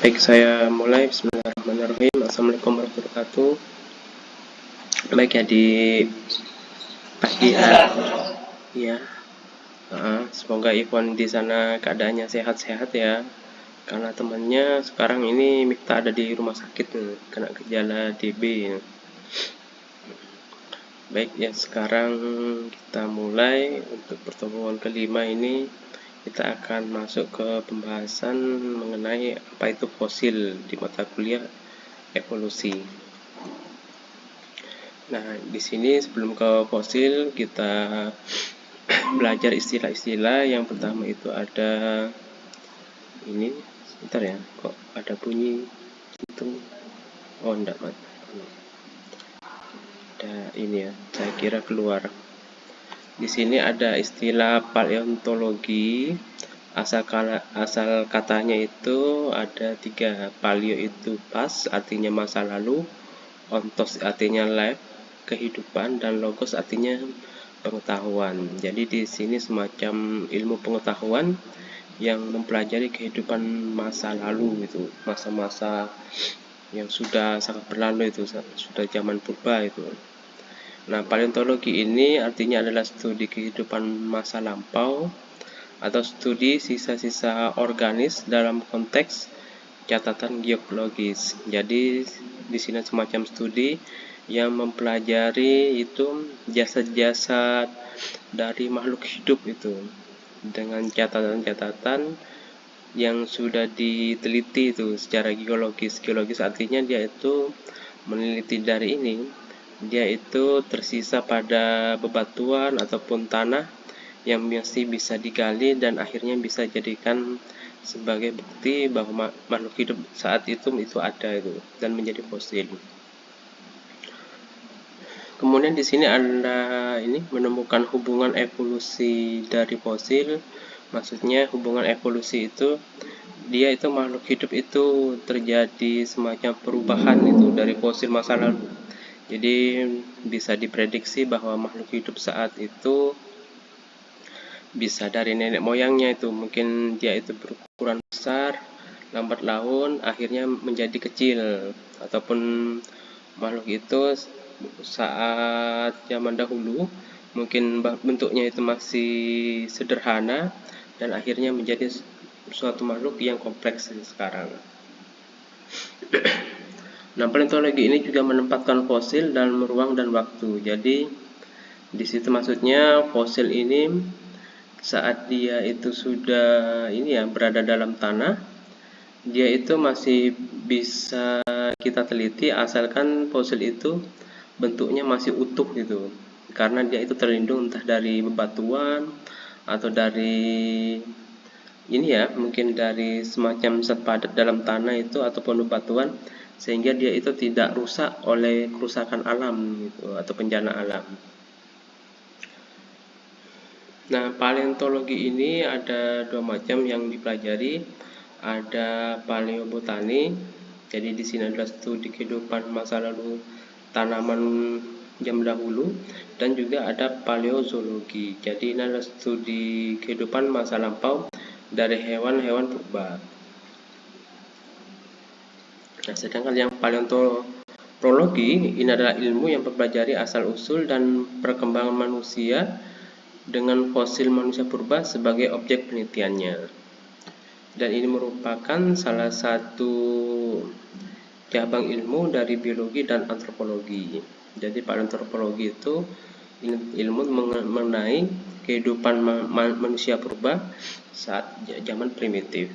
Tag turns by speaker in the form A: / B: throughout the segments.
A: Baik, saya mulai. Bismillahirrahmanirrahim. Assalamualaikum warahmatullahi wabarakatuh. Baik ya, di pagi hari ya. Semoga Ikhwan di sana keadaannya sehat-sehat ya. Karena temannya sekarang ini Miftah ada di rumah sakit nih, kena gejala TB. Baik ya, sekarang kita mulai untuk pertemuan kelima ini. Kita akan masuk ke pembahasan mengenai apa itu fosil di mata kuliah evolusi. Nah, di sini sebelum ke fosil kita belajar istilah-istilah. Yang pertama itu ada ini, sebentar ya, kok ada bunyi itu. Oh, enggak, Mas. Ada ini ya, saya kira keluar. Di sini ada istilah paleontologi. Asal katanya itu ada 3. Paleo itu pas, artinya masa lalu. Ontos artinya life, kehidupan, dan logos artinya pengetahuan. Jadi di sini semacam ilmu pengetahuan yang mempelajari kehidupan masa lalu itu, masa-masa yang sudah sangat berlalu itu, sudah zaman purba itu. Nah, paleontologi ini artinya adalah studi kehidupan masa lampau atau studi sisa-sisa organis dalam konteks catatan geologis. Jadi di sini semacam studi yang mempelajari itu jasad-jasad dari makhluk hidup itu dengan catatan-catatan yang sudah diteliti itu secara geologis. Geologis artinya dia itu meneliti dari ini, dia itu tersisa pada bebatuan ataupun tanah yang masih bisa digali dan akhirnya bisa jadikan sebagai bukti bahwa makhluk hidup saat itu ada itu dan menjadi fosil. Kemudian di sini Anda ini menemukan hubungan evolusi dari fosil. Maksudnya hubungan evolusi itu dia itu makhluk hidup itu terjadi semacam perubahan itu dari fosil masa lalu. Jadi bisa diprediksi bahwa makhluk hidup saat itu bisa dari nenek moyangnya itu, mungkin dia itu berukuran besar, lambat laun, akhirnya menjadi kecil, ataupun makhluk itu saat zaman dahulu mungkin bentuknya itu masih sederhana dan akhirnya menjadi suatu makhluk yang kompleks sekarang. Nah, paleontologi ini juga menempatkan fosil dalam ruang dan waktu. Jadi di situ maksudnya fosil ini saat dia itu sudah ini ya berada dalam tanah, dia itu masih bisa kita teliti asalkan fosil itu bentuknya masih utuh gitu, karena dia itu terlindung entah dari bebatuan atau dari ini ya, mungkin dari semacam zat padat dalam tanah itu ataupun bebatuan, sehingga dia itu tidak rusak oleh kerusakan alam gitu atau bencana alam. Nah, paleontologi ini ada 2 macam yang dipelajari. Ada paleobotani, jadi di sini adalah studi kehidupan masa lalu tanaman zaman dahulu, dan juga ada paleozoologi. Jadi ini adalah studi kehidupan masa lampau dari hewan-hewan purba. Nah, sedangkan yang paleontologi ini adalah ilmu yang mempelajari asal-usul dan perkembangan manusia dengan fosil manusia purba sebagai objek penelitiannya. Dan ini merupakan salah satu cabang ilmu dari biologi dan antropologi. Jadi paleontologi itu ilmu mengenai kehidupan manusia purba saat zaman primitif.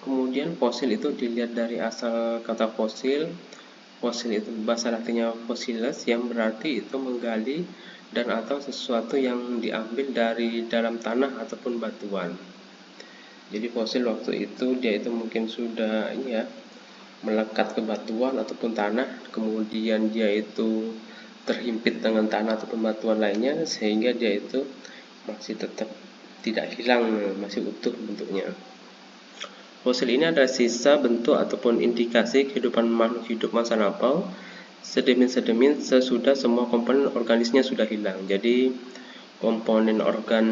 A: Kemudian fosil itu dilihat dari asal kata fosil. Fosil itu bahasa Latinnya fossiles, yang berarti itu menggali dan atau sesuatu yang diambil dari dalam tanah ataupun batuan. Jadi fosil waktu itu dia itu mungkin sudah ini ya melekat ke batuan ataupun tanah, kemudian dia itu terhimpit dengan tanah ataupun batuan lainnya sehingga dia itu masih tetap tidak hilang, masih utuh bentuknya. Fosil ini adalah sisa bentuk ataupun indikasi kehidupan makhluk hidup masa lampau, sedimen-sedimen sesudah semua komponen organisnya sudah hilang. Jadi komponen organ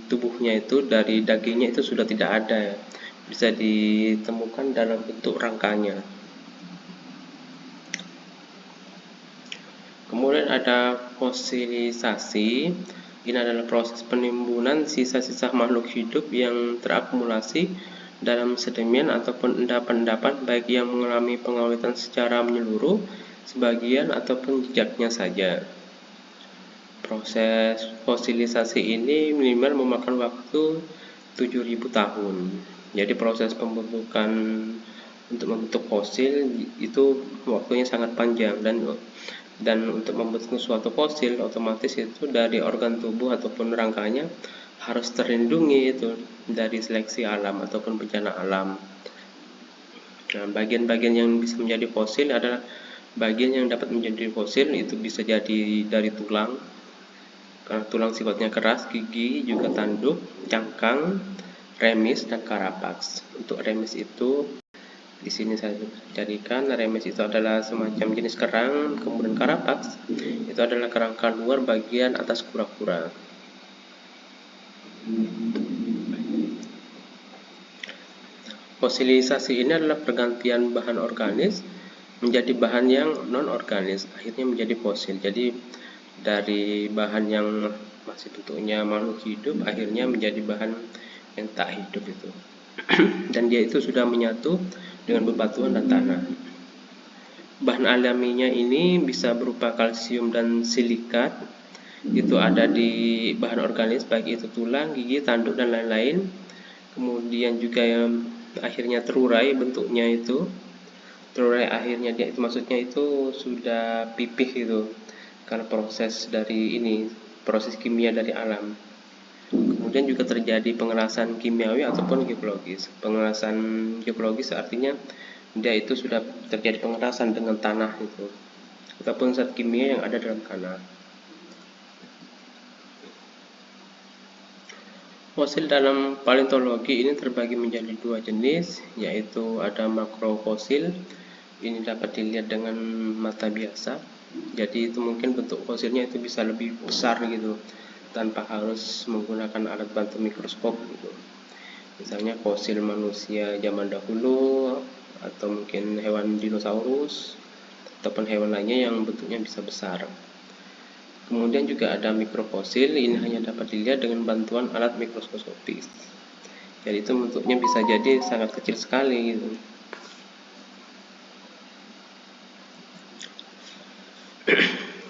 A: tubuhnya itu dari dagingnya itu sudah tidak ada ya. Bisa ditemukan dalam bentuk rangkanya. Kemudian ada fosilisasi. Ini adalah proses penimbunan sisa-sisa makhluk hidup yang terakumulasi dalam sedimen ataupun endapan-endapan, baik yang mengalami pengawetan secara menyeluruh, sebagian ataupun jejaknya saja. Proses fosilisasi ini minimal memakan waktu 7.000 tahun. Jadi proses pembentukan untuk membentuk fosil itu waktunya sangat panjang, dan untuk membentuk suatu fosil otomatis itu dari organ tubuh ataupun rangkanya harus terlindungi itu dari seleksi alam ataupun bencana alam. Nah, bagian-bagian yang bisa menjadi fosil adalah bagian yang dapat menjadi fosil itu bisa jadi dari tulang, karena tulang sifatnya keras, gigi, juga tanduk, cangkang, remis, dan karapaks. Untuk remis itu di sini saya jadikan remis itu adalah semacam jenis kerang, kemudian karapaks itu adalah kerangka luar bagian atas kura-kura. Fosilisasi ini adalah pergantian bahan organis menjadi bahan yang non-organis, akhirnya menjadi fosil. Jadi dari bahan yang masih bentuknya makhluk hidup akhirnya menjadi bahan yang tak hidup itu. Dan dia itu sudah menyatu dengan bebatuan dan tanah. Bahan alaminya ini bisa berupa kalsium dan silikat. Itu ada di bahan organis, baik itu tulang, gigi, tanduk, dan lain-lain. Kemudian juga yang akhirnya terurai bentuknya itu. Terurai akhirnya dia itu maksudnya itu sudah pipih itu, karena proses dari ini, proses kimia dari alam. Kemudian juga terjadi pengelasan kimiawi ataupun geologis. Pengelasan geologis artinya dia itu sudah terjadi pengelasan dengan tanah itu, ataupun zat kimia yang ada dalam tanah. Fosil dalam paleontologi ini terbagi menjadi dua jenis, yaitu ada makrofosil. Ini dapat dilihat dengan mata biasa. Jadi itu mungkin bentuk fosilnya itu bisa lebih besar gitu, tanpa harus menggunakan alat bantu mikroskop gitu. Misalnya fosil manusia zaman dahulu, atau mungkin hewan dinosaurus, ataupun hewan lainnya yang bentuknya bisa besar. Kemudian juga ada mikrofosil, ini hanya dapat dilihat dengan bantuan alat mikroskopis. Jadi itu bentuknya bisa jadi sangat kecil sekali gitu.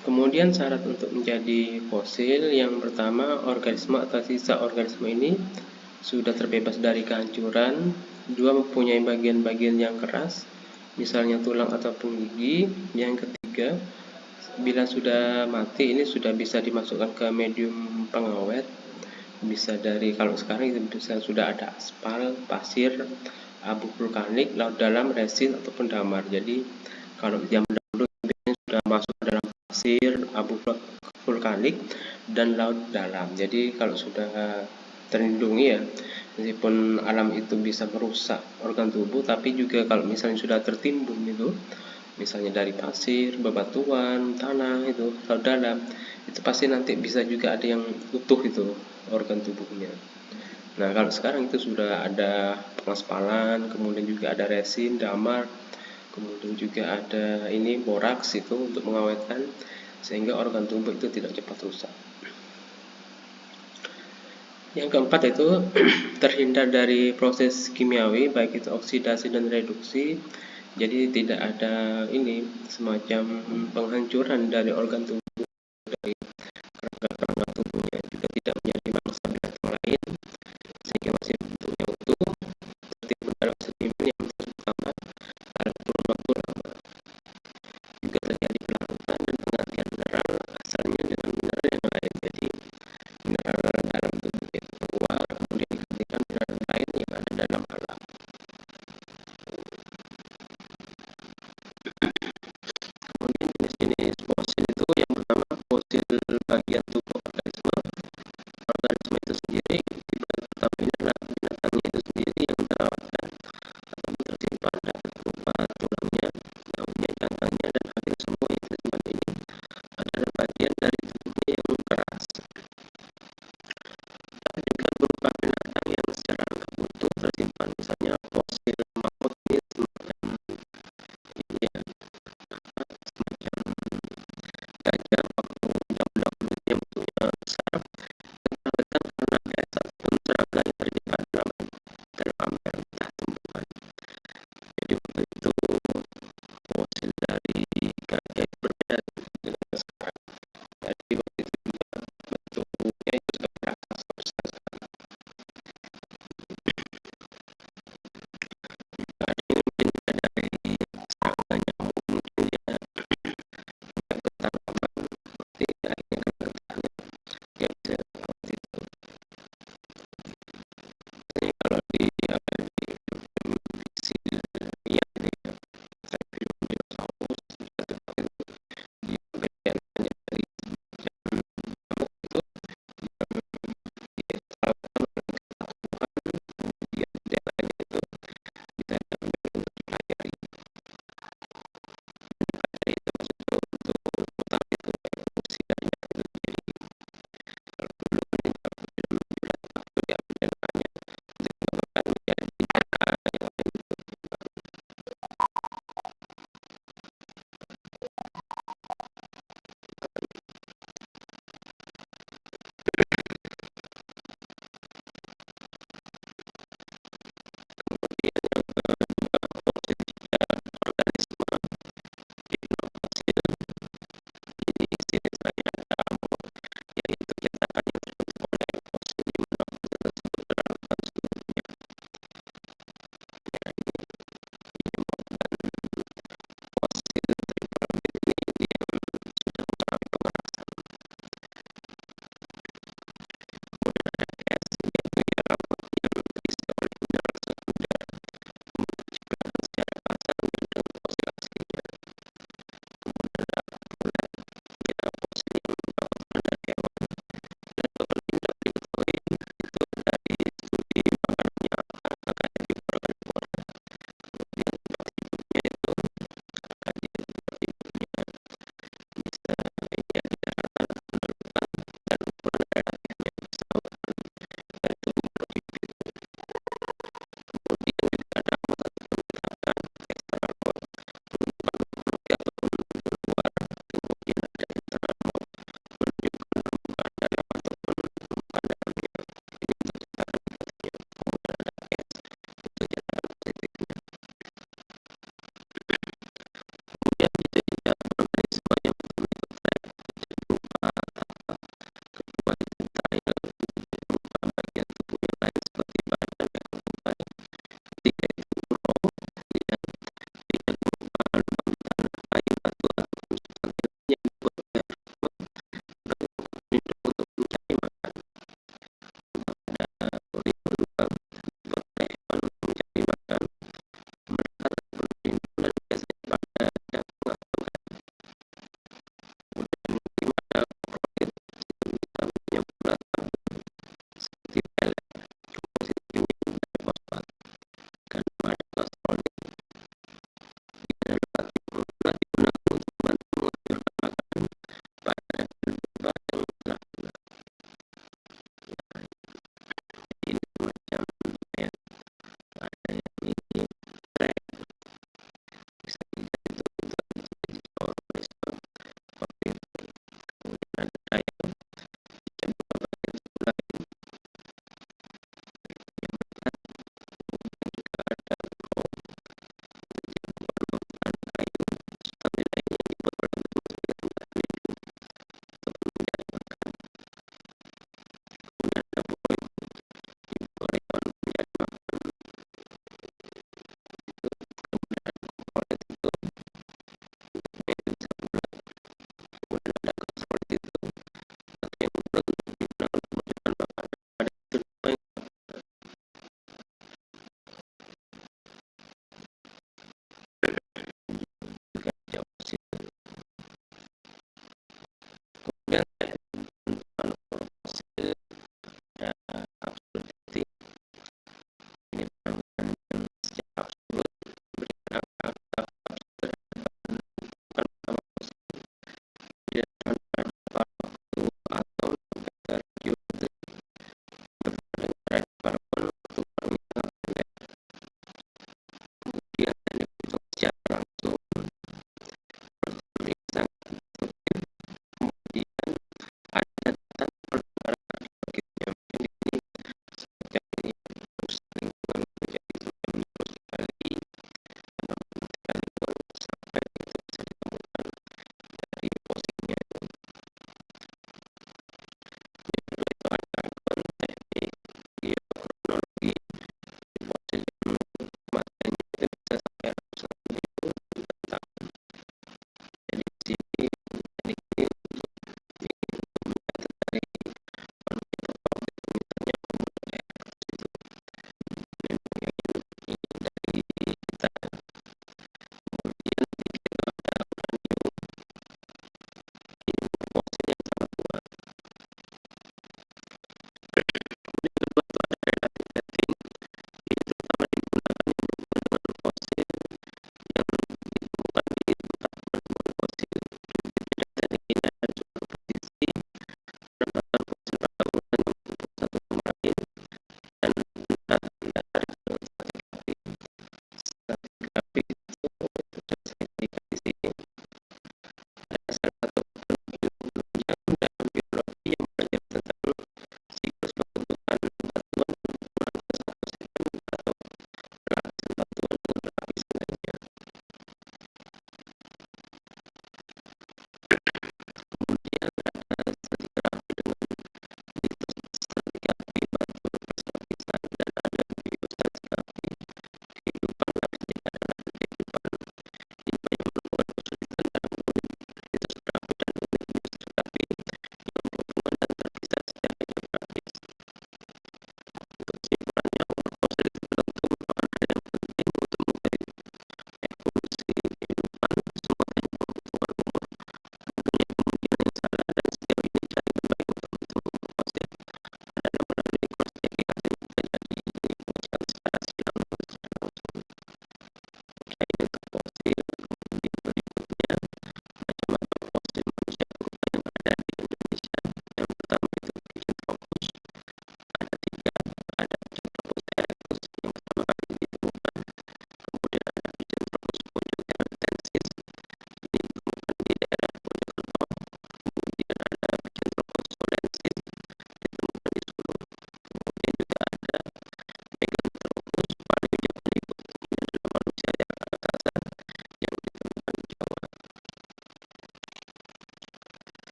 A: Kemudian syarat untuk menjadi fosil yang pertama, organisme atau sisa organisme ini sudah terbebas dari kehancuran. Dua, mempunyai bagian-bagian yang keras, misalnya tulang ataupun gigi. Yang ketiga, bila sudah mati ini sudah bisa dimasukkan ke medium pengawet. Bisa dari, kalau sekarang itu bisa sudah ada aspal, pasir, abu vulkanik, laut dalam, resin ataupun damar. Jadi kalau zaman dahulu sudah masuk ke dalam pasir, abu vulkanik, dan laut dalam. Jadi kalau sudah terlindungi ya, meskipun alam itu bisa merusak organ tubuh, tapi juga kalau misalnya sudah tertimbun itu, misalnya dari pasir, bebatuan, tanah itu, laut dalam, itu pasti nanti bisa juga ada yang utuh itu organ tubuhnya. Nah, kalau sekarang itu sudah ada pengaspalan, kemudian juga ada resin, damar, kemudian juga ada ini boraks itu untuk mengawetkan, sehingga organ tubuh itu tidak cepat rusak. Yang keempat itu terhindar dari proses kimiawi, baik itu oksidasi dan reduksi. Jadi tidak ada ini semacam penghancuran dari organ tubuh, dari kerangka-kerangka tubuhnya, juga tidak menjadi mangsa binatang lain, sehingga masih bentuknya utuh, tertimbun dalam sedimen yang terus bertambah dalam kurun waktu lama. Juga terjadi pelangkan dan penggantian mineral asalnya dengan mineral yang lain. Jadi mineral dalam tubuh itu keluar, kemudian digantikan mineral lain yang ada dalam alam. Kemudian jenis-jenis fosil itu yang pertama, fosil bagian tubuh organisme. Organisme itu sendiri, tipe pertama ini adalah binatangnya itu sendiri yang terawatkan ataupun tersimpan, dapat berupa tulangnya, daunnya, cangkangnya, dan hampir semua yang tersimpan ini adalah bagian dari tubuhnya yang keras.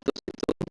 A: itu